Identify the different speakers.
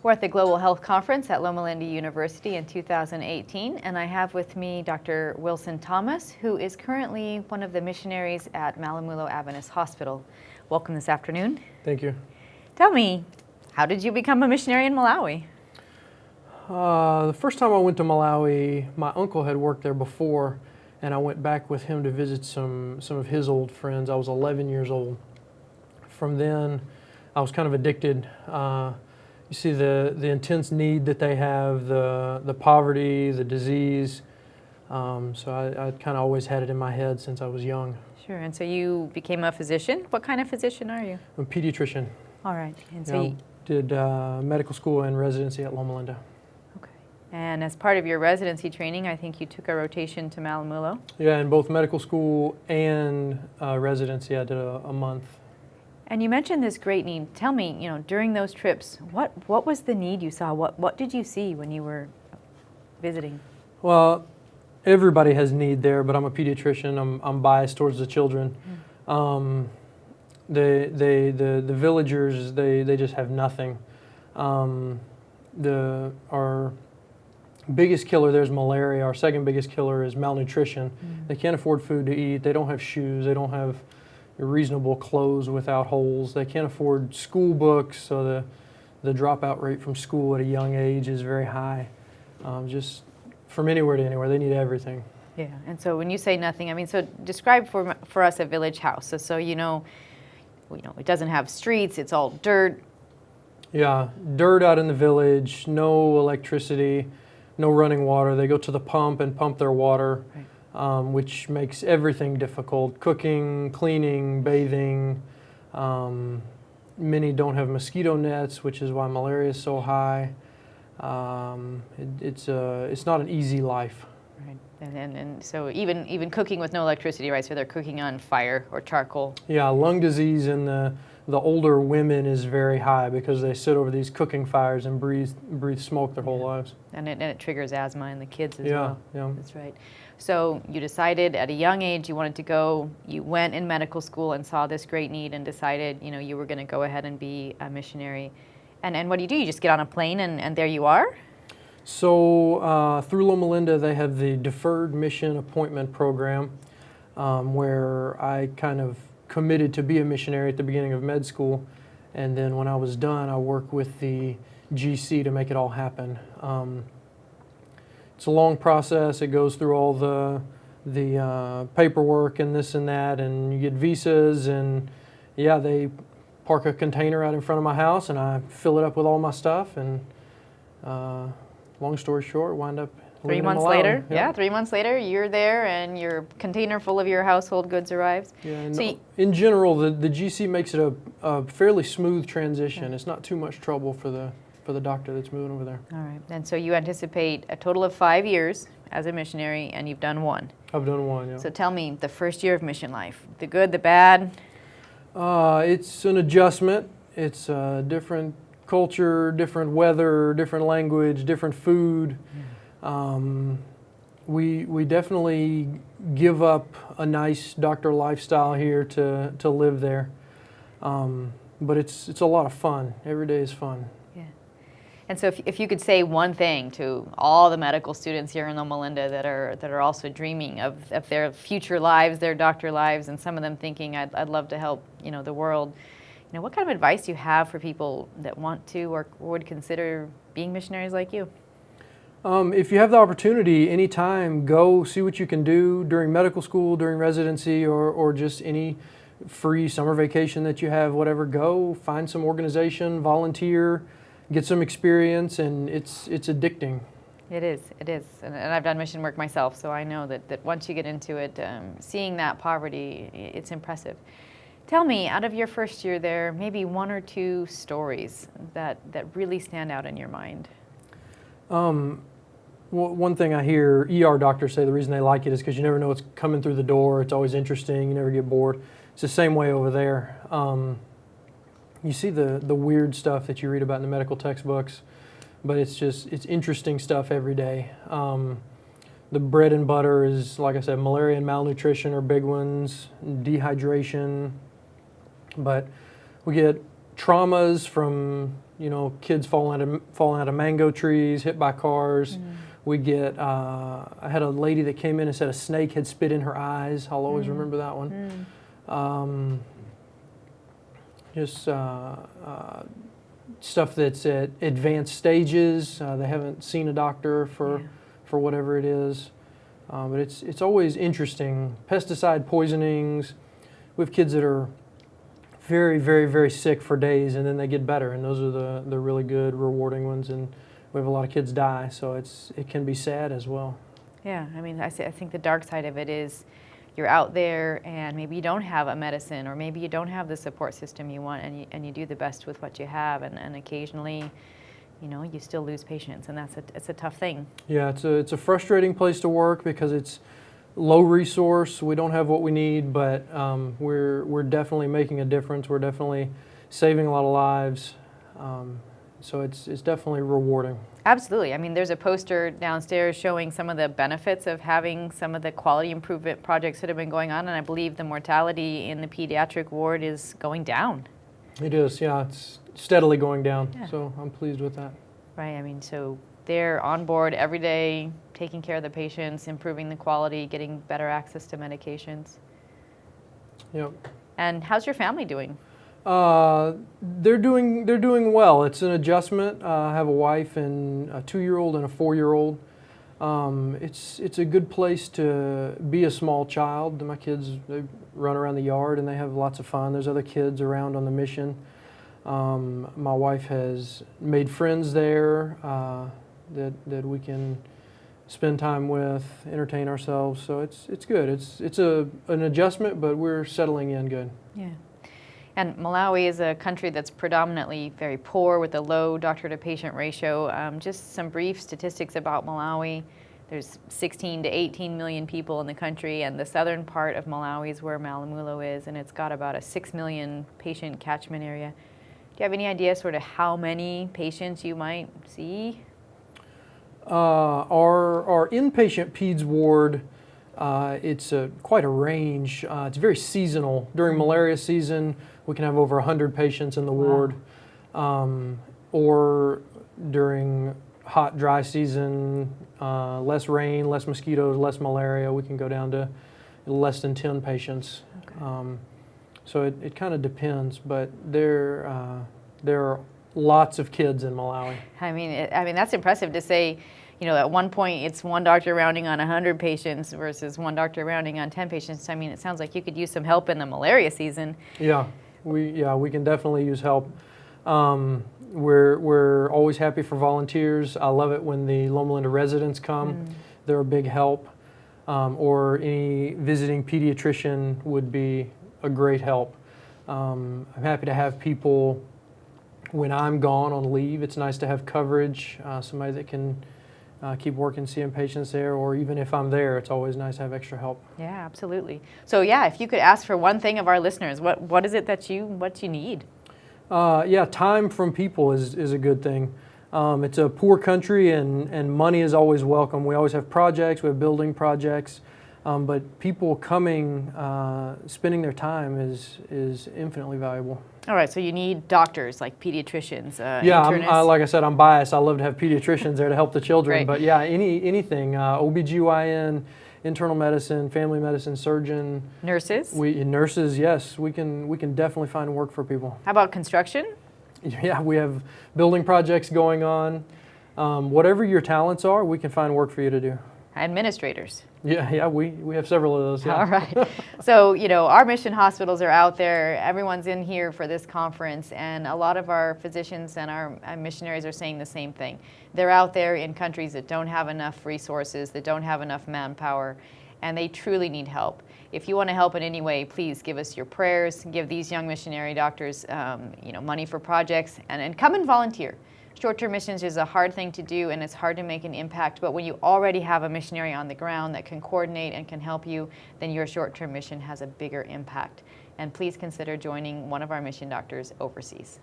Speaker 1: We're at the Global Health Conference at Loma Linda University in 2018, and I have with me Dr. Wilson Thomas, who is currently one of the missionaries at Malamulo Adventist Hospital. Welcome this afternoon.
Speaker 2: Thank you.
Speaker 1: Tell me, how did you become a missionary in Malawi?
Speaker 2: The first time I went to Malawi, my uncle had worked there before, and I went back with him to visit some of his old friends. I was 11 years old. From then, I was kind of addicted. You see the intense need that they have, the poverty, the disease. So I kind of always had it in my head since I was young.
Speaker 1: Sure, and so you became a physician. What kind of physician are you?
Speaker 2: I'm a pediatrician.
Speaker 1: All right, and so
Speaker 2: I did medical school and residency at Loma Linda.
Speaker 1: Okay, and as part of your residency training, I think you took a rotation to Malamulo.
Speaker 2: Yeah, in both medical school and residency, I did a month.
Speaker 1: And you mentioned this great need. Tell me, during those trips, what was the need you saw? What did you see when you were visiting?
Speaker 2: Well, everybody has need there, but I'm a pediatrician. I'm biased towards the children. The villagers, they just have nothing. Our biggest killer there is malaria. Our second biggest killer is malnutrition. They can't afford food to eat. They don't have shoes. They don't have reasonable clothes without holes. They can't afford school books, so the dropout rate from school at a young age is very high. Just from anywhere to anywhere, they need everything.
Speaker 1: Yeah, and so when you say nothing, I mean, so describe for us a village house. So it doesn't have streets, it's all dirt.
Speaker 2: Yeah, dirt out in the village, no electricity, no running water. They go to the pump and pump their water.
Speaker 1: Right.
Speaker 2: Which makes everything difficult. Cooking, cleaning, bathing. Many don't have mosquito nets, which is why malaria is so high. It's not an easy life.
Speaker 1: Right, and so even cooking with no electricity, right? So they're cooking on fire or charcoal.
Speaker 2: Yeah, lung disease in the older women is very high because they sit over these cooking fires and breathe smoke their whole lives.
Speaker 1: And it triggers asthma in the kids as
Speaker 2: well.
Speaker 1: well.
Speaker 2: Yeah.
Speaker 1: That's right. So you decided at a young age you wanted to go. You went in medical school and saw this great need and decided you were going to go ahead and be a missionary. And what do? You just get on a plane and there you are?
Speaker 2: So through Loma Linda they have the Deferred Mission Appointment Program where I kind of committed to be a missionary at the beginning of med school, and then when I was done I worked with the GC to make it all happen. It's a long process. It goes through all the paperwork and this and that, and you get visas, and yeah, they park a container out in front of my house and I fill it up with all my stuff, and long story short, wind up
Speaker 1: 3 months later. Yeah, 3 months later, you're there and your container full of your household goods arrives.
Speaker 2: Yeah, so in general, the GC makes it a fairly smooth transition. Yeah. It's not too much trouble for the doctor that's moving over there.
Speaker 1: All right, and so you anticipate a total of 5 years as a missionary, and you've done one.
Speaker 2: I've done one, yeah.
Speaker 1: So tell me, the first year of mission life, the good, the bad?
Speaker 2: It's an adjustment. It's a different culture, different weather, different language, different food. We definitely give up a nice doctor lifestyle here to live there, but it's a lot of fun. Every day is fun.
Speaker 1: Yeah. And so if you could say one thing to all the medical students here in Loma Linda that are also dreaming of their future lives, their doctor lives, and some of them thinking I'd love to help the world, what kind of advice do you have for people that want to or would consider being missionaries like you?
Speaker 2: If you have the opportunity, anytime, go see what you can do during medical school, during residency, or just any free summer vacation that you have, whatever. Go find some organization, volunteer, get some experience, and it's addicting.
Speaker 1: It is, and I've done mission work myself, so I know that once you get into it, seeing that poverty, it's impressive. Tell me, out of your first year there, maybe one or two stories that really stand out in your mind.
Speaker 2: One thing I hear ER doctors say the reason they like it is because you never know what's coming through the door. It's always interesting. You never get bored. It's the same way over there. You see the weird stuff that you read about in the medical textbooks, but it's interesting stuff every day. The bread and butter is, like I said, malaria and malnutrition are big ones, dehydration. But we get traumas from, kids falling out of mango trees, hit by cars. We get, I had a lady that came in and said a snake had spit in her eyes. I'll always remember that one. Just stuff that's at advanced stages. They haven't seen a doctor for whatever it is. But it's always interesting. Pesticide poisonings. We have kids that are very, very, very sick for days, and then they get better, and those are the really good, rewarding ones. And we have a lot of kids die, so it can be sad as well.
Speaker 1: Yeah, I mean, I think the dark side of it is you're out there and maybe you don't have a medicine, or maybe you don't have the support system you want, and you do the best with what you have, and occasionally, you still lose patients, and it's a tough thing.
Speaker 2: Yeah, it's a frustrating place to work because it's low resource. We don't have what we need, but we're definitely making a difference. We're definitely saving a lot of lives. So it's definitely rewarding.
Speaker 1: Absolutely. I mean, there's a poster downstairs showing some of the benefits of having some of the quality improvement projects that have been going on, and I believe the mortality in the pediatric ward is going down.
Speaker 2: It is, yeah. It's steadily going down,
Speaker 1: Yeah.
Speaker 2: So I'm pleased with that.
Speaker 1: Right. I mean, so they're on board every day, taking care of the patients, improving the quality, getting better access to medications.
Speaker 2: Yep.
Speaker 1: And how's your family doing?
Speaker 2: They're doing well. It's an adjustment. I have a wife and a 2-year-old and a 4-year-old. It's a good place to be a small child. My kids, they run around the yard and they have lots of fun. There's other kids around on the mission. My wife has made friends there that we can spend time with, entertain ourselves. So it's good. It's an adjustment, but we're settling in good.
Speaker 1: Yeah. And Malawi is a country that's predominantly very poor with a low doctor-to-patient ratio. Just some brief statistics about Malawi. There's 16 to 18 million people in the country, and the southern part of Malawi is where Malamulo is, and it's got about a 6 million patient catchment area. Do you have any idea sort of how many patients you might see?
Speaker 2: Our inpatient peds ward, it's quite a range. It's very seasonal. During malaria season, we can have over 100 patients in the ward. Or during hot, dry season, less rain, less mosquitoes, less malaria, we can go down to less than 10 patients. Okay. So it kind of depends, but there are lots of kids in Malawi.
Speaker 1: I mean, that's impressive to say. At one point it's one doctor rounding on 100 patients versus one doctor rounding on 10 patients. I mean, it sounds like you could use some help in the malaria season.
Speaker 2: Yeah, we can definitely use help. We're always happy for volunteers. I love it when the Loma Linda residents come. They're a big help. Or any visiting pediatrician would be a great help. I'm happy to have people when I'm gone on leave. It's nice to have coverage, somebody that can keep working, seeing patients there, or even if I'm there, it's always nice to have extra help.
Speaker 1: Yeah, absolutely. So yeah, if you could ask for one thing of our listeners, what is it that you need?
Speaker 2: Time from people is a good thing. It's a poor country, and money is always welcome. We always have projects, we have building projects, but people coming, spending their time is infinitely valuable.
Speaker 1: All right, so you need doctors like pediatricians,
Speaker 2: internists. Like I said, I'm biased. I love to have pediatricians there to help the children.
Speaker 1: Great.
Speaker 2: But yeah, anything, OBGYN, internal medicine, family medicine, surgeon.
Speaker 1: Nurses?
Speaker 2: Nurses, yes. We can definitely find work for people.
Speaker 1: How about construction?
Speaker 2: Yeah, we have building projects going on. Whatever your talents are, we can find work for you to do.
Speaker 1: Administrators.
Speaker 2: Yeah, we have several of those. Yeah.
Speaker 1: All right. So, our mission hospitals are out there. Everyone's in here for this conference, and a lot of our physicians and our missionaries are saying the same thing. They're out there in countries that don't have enough resources, that don't have enough manpower, and they truly need help. If you want to help in any way, please give us your prayers, give these young missionary doctors, money for projects, and come and volunteer. Short-term missions is a hard thing to do, and it's hard to make an impact, but when you already have a missionary on the ground that can coordinate and can help you, then your short-term mission has a bigger impact. And please consider joining one of our mission doctors overseas.